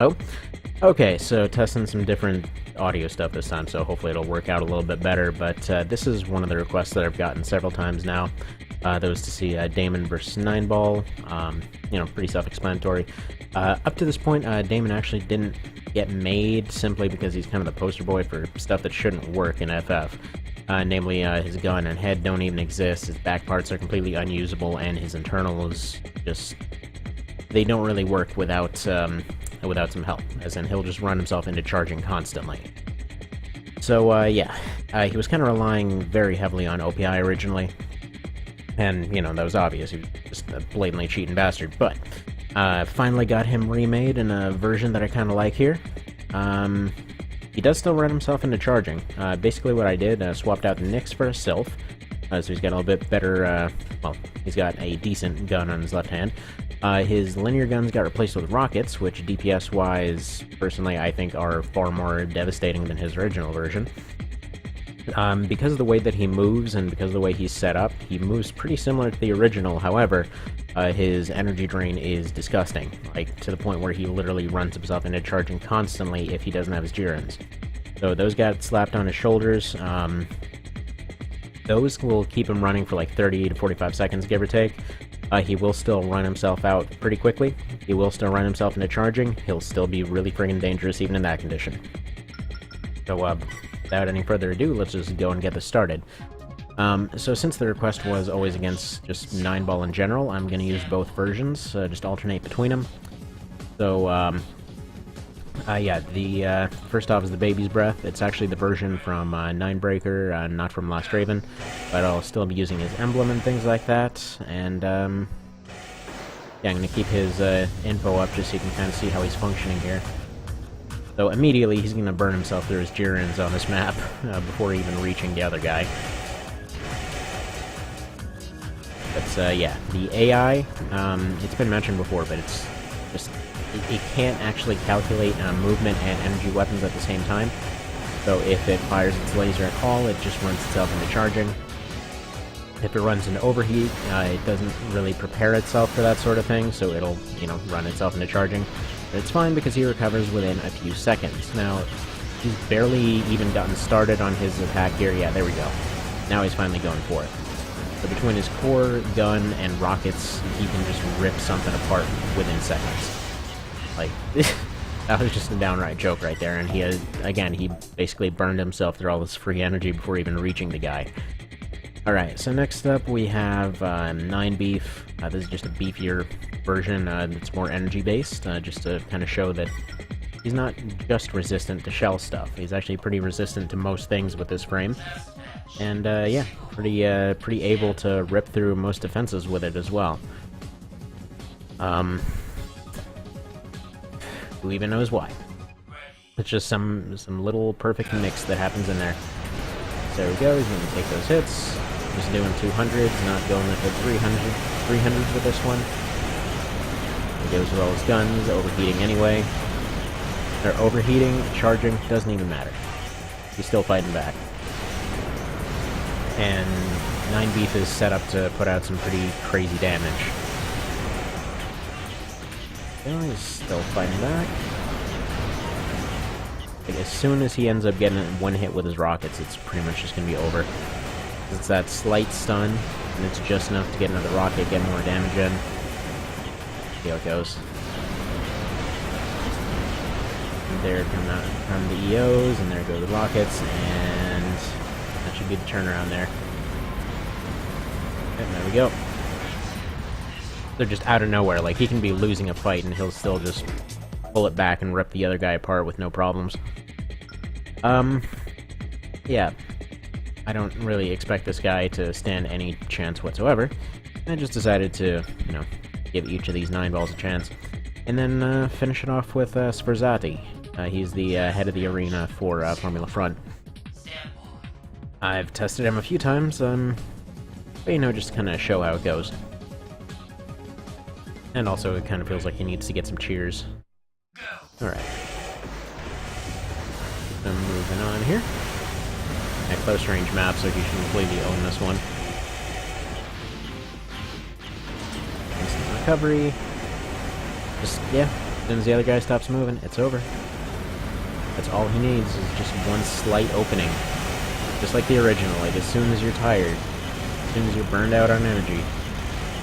Oh, okay, so testing some different audio stuff this time, so hopefully it'll work out a little bit better, but this is one of the requests that I've gotten several times now. That was to see Daemon versus Nineball. Pretty self-explanatory. Up to this point, Daemon actually didn't get made simply because he's kind of the poster boy for stuff that shouldn't work in FF. Namely, his gun and head don't even exist, his back parts are completely unusable, and his internals just... they don't really work without some help, as in he'll just run himself into charging constantly. So, he was kind of relying very heavily on OPI originally, and, that was obvious, he was just a blatantly cheating bastard, but finally got him remade in a version that I kind of like here. He does still run himself into charging. Basically what I did, swapped out the Nyx for a Sylph, so he's got a little bit better, he's got a decent gun on his left hand. His linear guns got replaced with rockets, which DPS-wise, personally, I think are far more devastating than his original version. Because of the way that he moves and because of the way he's set up, he moves pretty similar to the original. However, his energy drain is disgusting, like to the point where he literally runs himself into charging constantly if he doesn't have his Jirans. So those got slapped on his shoulders. Those will keep him running for like 30 to 45 seconds, give or take. He will still run himself out pretty quickly. He will still run himself into charging. He'll still be really friggin' dangerous even in that condition. So, without any further ado, let's just go and get this started. So since the request was always against just Nineball in general, I'm going to use both versions, just alternate between them. So, first off is the Baby's Breath. It's actually the version from Ninebreaker, not from Last Raven, but I'll still be using his emblem and things like that, and, I'm going to keep his info up just so you can kind of see how he's functioning here. So immediately he's going to burn himself through his Jirans on this map before even reaching the other guy. But, the AI, it's been mentioned before, but it's just... it can't actually calculate movement and energy weapons at the same time, so if it fires its laser at all, it just runs itself into charging. If it runs into overheat, it doesn't really prepare itself for that sort of thing, so it'll, run itself into charging. But it's fine because he recovers within a few seconds. Now, he's barely even gotten started on his attack here. Yeah, there we go. Now he's finally going for it. So between his core, gun, and rockets, he can just rip something apart within seconds. Like, that was just a downright joke right there, and he basically burned himself through all this free energy before even reaching the guy. Alright, so next up we have Nine Beef. This is just a beefier version that's more energy-based, just to kind of show that he's not just resistant to shell stuff. He's actually pretty resistant to most things with this frame. And, pretty able to rip through most defenses with it as well. Who even knows why? It's just some little perfect mix that happens in there. So there we go, he's gonna take those hits. Just doing 200s, not going up at 300s with this one. He goes with all his guns, overheating anyway. They're overheating, charging, doesn't even matter. He's still fighting back. And Nine Beef is set up to put out some pretty crazy damage. He's still fighting back. Like, as soon as he ends up getting one hit with his rockets, it's pretty much just gonna be over. It's that slight stun, and it's just enough to get another rocket, get more damage in. See how it goes. And there come the EOs, and there go the rockets, and that should be the turnaround there. And there we go. They're just out of nowhere, like he can be losing a fight and he'll still just pull it back and rip the other guy apart with no problems. Yeah. I don't really expect this guy to stand any chance whatsoever. I just decided to, give each of these Nineballs a chance. And then finish it off with Sforzati. He's the head of the arena for Formula Front. I've tested him a few times, but just to kind of show how it goes. And also, it kind of feels like he needs to get some cheers. Alright. So moving on here. A close range map, so he should completely own this one. Instant recovery. Just, yeah, As soon as the other guy stops moving, it's over. That's all he needs, is just one slight opening. Just like the original, like as soon as you're tired, as soon as you're burned out on energy,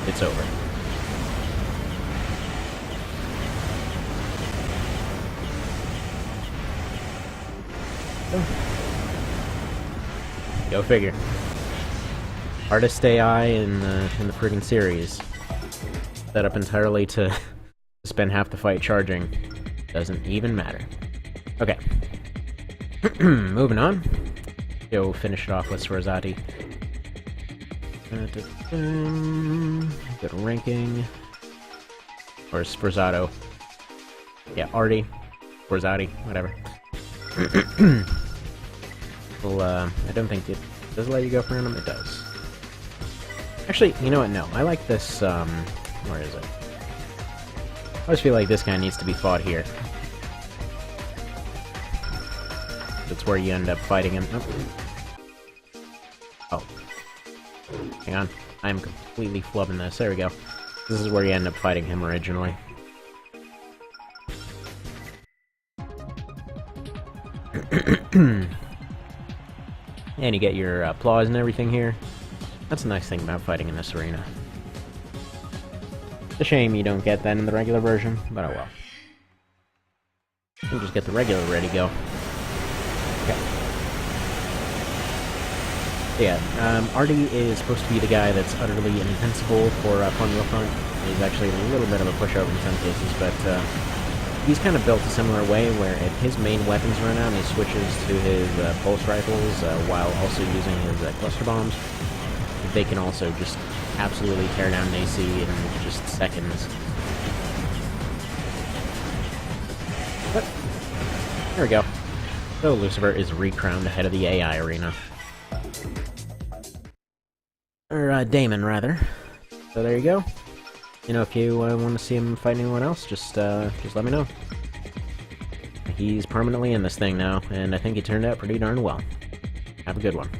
it's over. Go figure. Hardest AI in the friggin' series. Set up entirely to spend half the fight charging. Doesn't even matter. Okay. Moving on. Go finish it off with Swarzati. Good ranking. Or Sprozzato. Yeah, Artie. Swarzati, whatever. Well, I don't think it does let you go for him. It does. Actually, you know what? No, I like this. Where is it? I always feel like this guy needs to be fought here. That's where you end up fighting him. Oh. Hang on. I'm completely flubbing this. There we go. This is where you end up fighting him originally. And you get your applause and everything here. That's a nice thing about fighting in this arena. It's a shame you don't get that in the regular version, but oh well. You can just get the regular ready go. Okay. So yeah, Artie is supposed to be the guy that's utterly invincible for Formula Front. He's actually a little bit of a pushover in some cases, but he's kind of built a similar way where if his main weapons run out and he switches to his pulse rifles while also using his cluster bombs, they can also just absolutely tear down an AC in just seconds. But there we go. So Lucifer is recrowned ahead of the AI arena. Or Daemon, rather. So there you go. You know, if you want to see him fight anyone else, just let me know. He's permanently in this thing now, and I think he turned out pretty darn well. Have a good one.